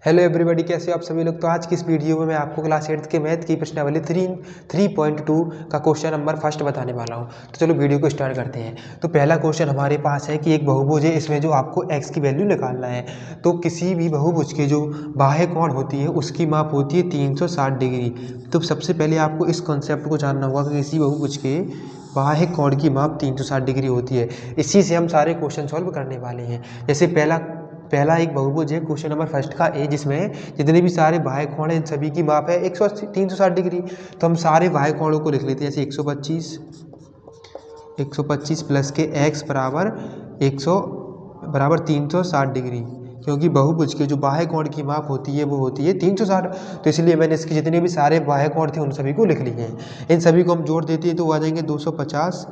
Hello everybody, कैसे हो आप सभी लोग। तो आज की इस वीडियो में मैं आपको क्लास 8 के मैथ की प्रश्नावली 3.2 का क्वेश्चन नंबर फर्स्ट बताने वाला हूं। तो चलो वीडियो को स्टार्ट करते हैं। तो पहला क्वेश्चन हमारे पास है कि एक बहुभुज है, इसमें जो आपको x की वैल्यू निकालना है। तो किसी भी बहुभुज के जो बाह्य कोण होती है उसकी माप होती है 360 डिग्री। तो सबसे पहले आपको इस कॉन्सेप्ट को जानना होगा कि किसी बहुभुज के बाह्य कोण की माप 360 डिग्री होती है। इसी से हम सारे क्वेश्चन सॉल्व करने वाले हैं। जैसे पहला एक बहुभुज है क्वेश्चन नंबर फर्स्ट का ए, जिसमें जितने भी सारे बाह्य कोण हैं इन सभी की माप है 360 डिग्री। तो हम सारे बाह्य कोणों को लिख लेते हैं, जैसे 125 प्लस के x बराबर 360 डिग्री, क्योंकि बहुभुज के जो बाह्य कोण की माप होती है वो होती है 360। तो इसलिए मैंने इसके जितने भी सारे बाह्य कोण थे उन सभी को लिख लिए हैं। इन सभी को हम जोड़ देते हैं तो आ जाएंगे 250।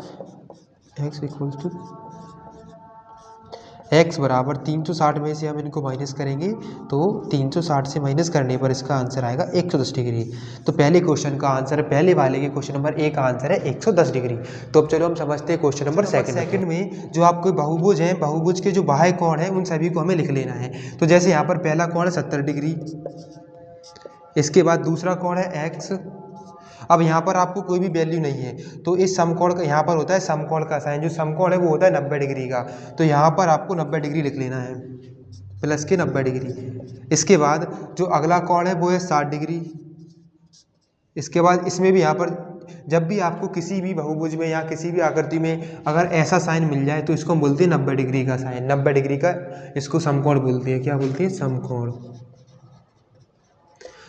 x बराबर 360 में से हम इनको माइनस करेंगे तो 360 से माइनस करने पर इसका आंसर आएगा 110 डिग्री। तो पहले क्वेश्चन का आंसर, पहले वाले के क्वेश्चन नंबर ए का आंसर है 110 डिग्री। तो अब चलो हम समझते हैं क्वेश्चन नंबर सेकंड में जो आपको बहुभुज है, बहुभुज के जो बाह्य कोण है उन सभी को हमें लिख लेना है। तो जैसे यहाँ पर पहला कोण है 70 डिग्री, इसके बाद दूसरा कोण है x। अब यहाँ पर आपको कोई भी वैल्यू नहीं है तो इस समकोण का यहाँ पर होता है समकोण का साइन, जो समकोण है वो होता है 90 डिग्री का। तो यहाँ पर आपको 90 डिग्री लिख लेना है, प्लस के 90 डिग्री। इसके बाद जो अगला कोण है वो है 60 डिग्री। इसके बाद इसमें भी यहाँ पर जब भी आपको किसी भी बहुभुज में या किसी भी आकृति में अगर ऐसा साइन मिल जाए तो इसको हम बोलते हैं 90 डिग्री का साइन। 90 डिग्री का इसको समकोण बोलते हैं। क्या बोलते हैं? समकोण।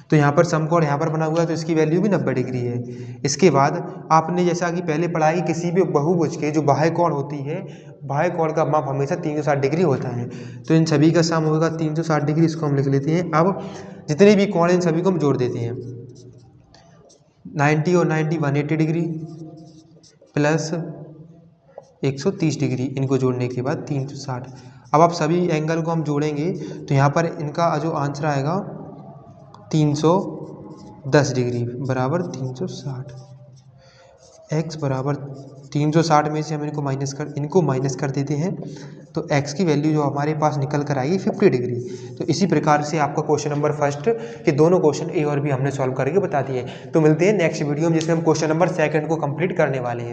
तो यहाँ पर समकोण यहाँ पर बना हुआ है तो इसकी वैल्यू भी 90 डिग्री है। इसके बाद आपने जैसा कि पहले पढ़ा है कि किसी भी बहुभुज के जो बाह्य कोण होती है, बाह्य कोण का माप हमेशा 360 डिग्री होता है। तो इन सभी का सम होगा 360 डिग्री, इसको हम लिख लेते हैं। अब जितने भी कोण हैं इन सभी को हम जोड़ देते हैं। 90 और 90 180 डिग्री प्लस 130 डिग्री, इनको जोड़ने के बाद 360। अब आप सभी एंगल को हम जोड़ेंगे तो यहाँ पर इनका जो आंसर आएगा 310 डिग्री बराबर 360। x बराबर 360 में से हम इनको माइनस कर देते हैं तो x की वैल्यू जो हमारे पास निकल कर आएगी 50 डिग्री। तो इसी प्रकार से आपका क्वेश्चन नंबर फर्स्ट के दोनों क्वेश्चन ए और बी हमने सॉल्व करके बता दिए। तो मिलते हैं नेक्स्ट वीडियो में जिसमें हम क्वेश्चन नंबर सेकंड को कंप्लीट करने वाले हैं।